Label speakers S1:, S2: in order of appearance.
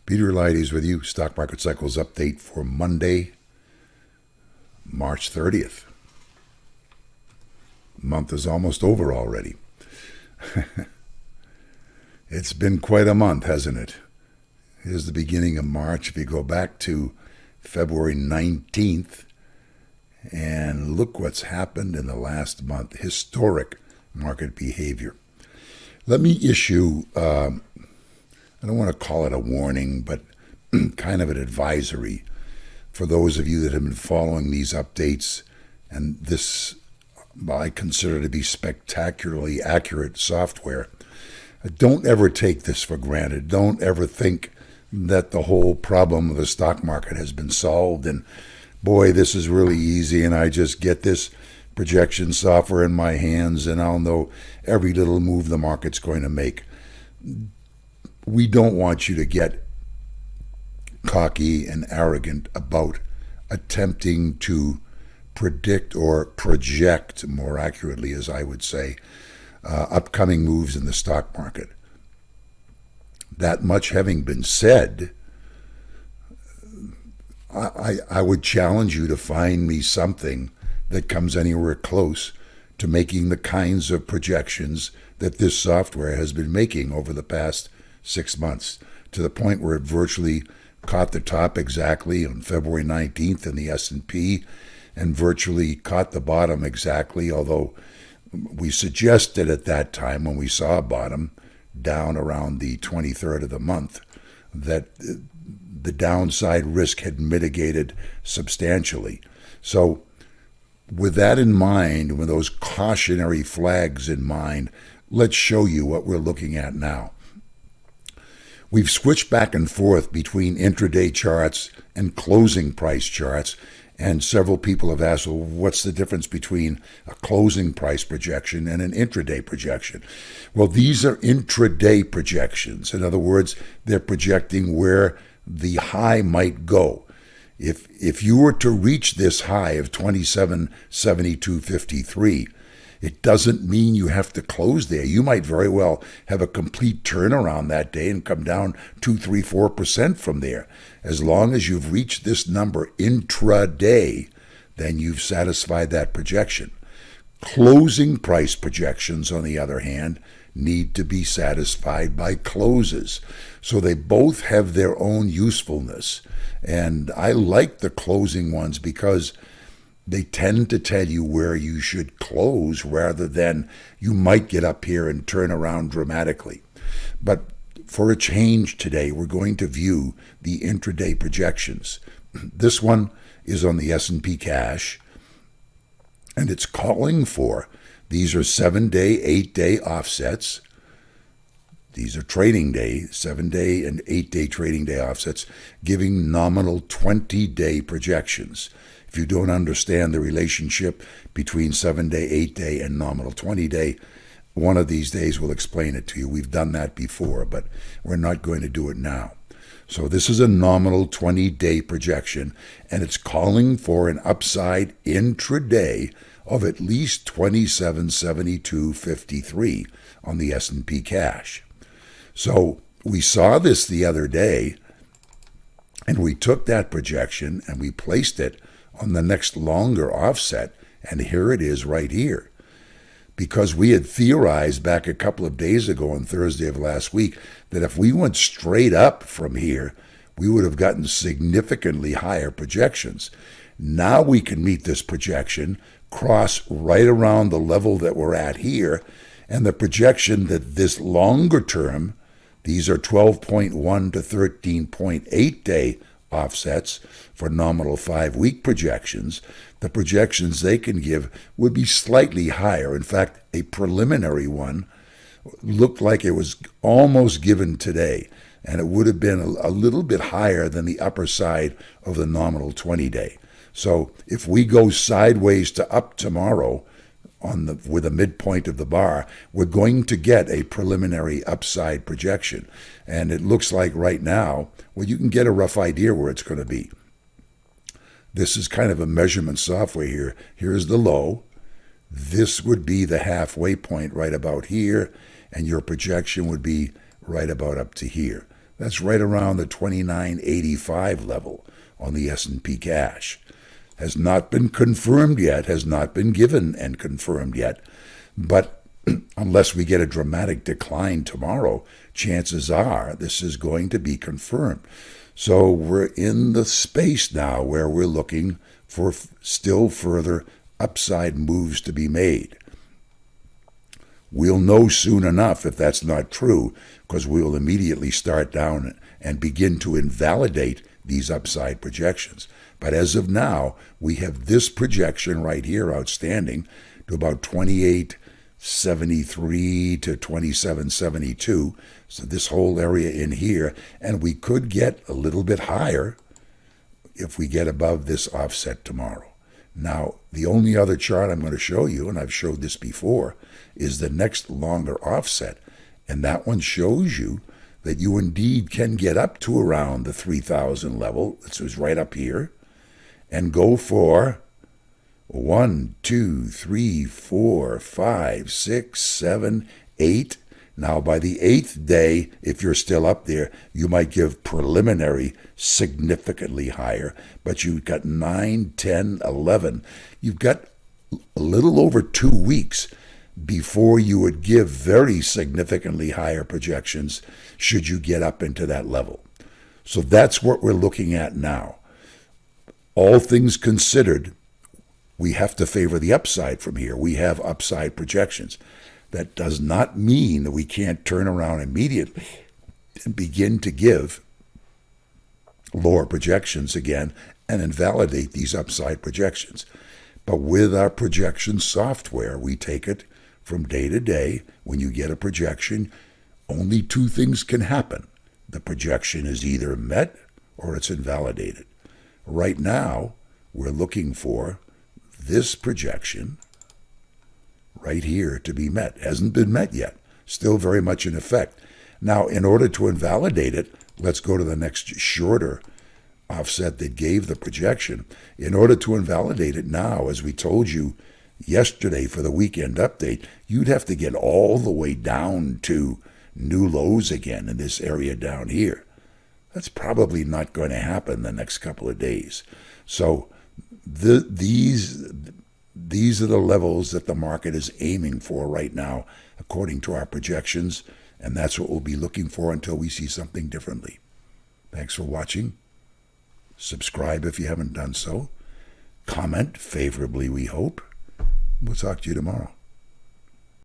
S1: Peter Eliades with you. Stock Market Cycles update for Monday, March 30th. Month is almost over already. It's been quite a month, hasn't it? Here's the beginning of March. If you go back to February 19th, and look what's happened in the last month. Historic market behavior. Let me issue, I don't want to call it a warning, but kind of an advisory for those of you that have been following these updates, and this I consider to be spectacularly accurate software. Don't ever take this for granted. Don't ever think that the whole problem of the stock market has been solved and boy, this is really easy and I just get this projection software in my hands and I'll know every little move the market's going to make. We don't want you to get cocky and arrogant about attempting to predict or project, more accurately as I would say, upcoming moves in the stock market. That much having been said, I would challenge you to find me something that comes anywhere close to making the kinds of projections that this software has been making over the past 6 months, to the point where it virtually caught the top exactly on February 19th in the S&P and virtually caught the bottom exactly, although we suggested at that time when we saw a bottom down around the 23rd of the month that the downside risk had mitigated substantially. So with that in mind, with those cautionary flags in mind, let's show you what we're looking at now. We've switched back and forth between intraday charts and closing price charts, and several people have asked, well, what's the difference between a closing price projection and an intraday projection? Well, these are intraday projections. In other words, they're projecting where the high might go. If you were to reach this high of 27.7253, it doesn't mean you have to close there. You might very well have a complete turnaround that day and come down 2, 3, 4% from there. As long as you've reached this number intraday, then you've satisfied that projection. Closing price projections, on the other hand, need to be satisfied by closes. So they both have their own usefulness. And I like the closing ones because they tend to tell you where you should close rather than you might get up here and turn around dramatically. But for a change today, we're going to view the intraday projections. This one is on the S&P cash, and it's calling for, these are 7-day, 8-day offsets. These are trading day, 7-day and 8-day trading day offsets, giving nominal 20-day projections. If you don't understand the relationship between 7-day, 8-day, and nominal 20-day, one of these days we'll explain it to you. We've done that before, but we're not going to do it now. So this is a nominal 20-day projection, and it's calling for an upside intraday of at least 27.7253 on the S&P cash. So we saw this the other day, and we took that projection and we placed it on the next longer offset, and here it is right here. Because we had theorized back a couple of days ago on Thursday of last week that if we went straight up from here, we would have gotten significantly higher projections. Now we can meet this projection, cross right around the level that we're at here, and the projection that this longer term, these are 12.1 to 13.8 day offsets for nominal 5-week projections, the projections they can give would be slightly higher. In fact, a preliminary one looked like it was almost given today, and it would have been a little bit higher than the upper side of the nominal 20-day. So if we go sideways to up tomorrow with a midpoint of the bar, we're going to get a preliminary upside projection. And it looks like right now, well, you can get a rough idea where it's going to be. This is kind of a measurement software here. Here's the low. This would be the halfway point right about here, and your projection would be right about up to here. That's right around the 29.85 level on the S&P cash. Has not been confirmed yet, has not been given and confirmed yet, but unless we get a dramatic decline tomorrow, chances are this is going to be confirmed. So we're in the space now where we're looking for still further upside moves to be made. We'll know soon enough if that's not true, because we'll immediately start down and begin to invalidate these upside projections. But as of now, we have this projection right here outstanding to about 28.73 to 27.72. So this whole area in here, and we could get a little bit higher if we get above this offset tomorrow. Now, the only other chart I'm going to show you, and I've showed this before, is the next longer offset. And that one shows you that you indeed can get up to around the 3,000 level. This was right up here. And go for 1, 2, 3, 4, 5, 6, 7, 8. Now, by the 8th day, if you're still up there, you might give preliminary significantly higher. But you've got 9, 10, 11. You've got a little over 2 weeks before you would give very significantly higher projections should you get up into that level. So that's what we're looking at now. All things considered, we have to favor the upside from here. We have upside projections. That does not mean that we can't turn around immediately and begin to give lower projections again and invalidate these upside projections. But with our projection software, we take it from day to day. When you get a projection, only two things can happen. The projection is either met or it's invalidated. Right now, we're looking for this projection right here to be met. Hasn't been met yet. Still very much in effect. Now, in order to invalidate it, let's go to the next shorter offset that gave the projection. In order to invalidate it now, as we told you yesterday for the weekend update, you'd have to get all the way down to new lows again in this area down here. That's probably not going to happen the next couple of days. So these are the levels that the market is aiming for right now, according to our projections, and that's what we'll be looking for until we see something differently. Thanks for watching. Subscribe if you haven't done so. Comment favorably, we hope. We'll talk to you tomorrow.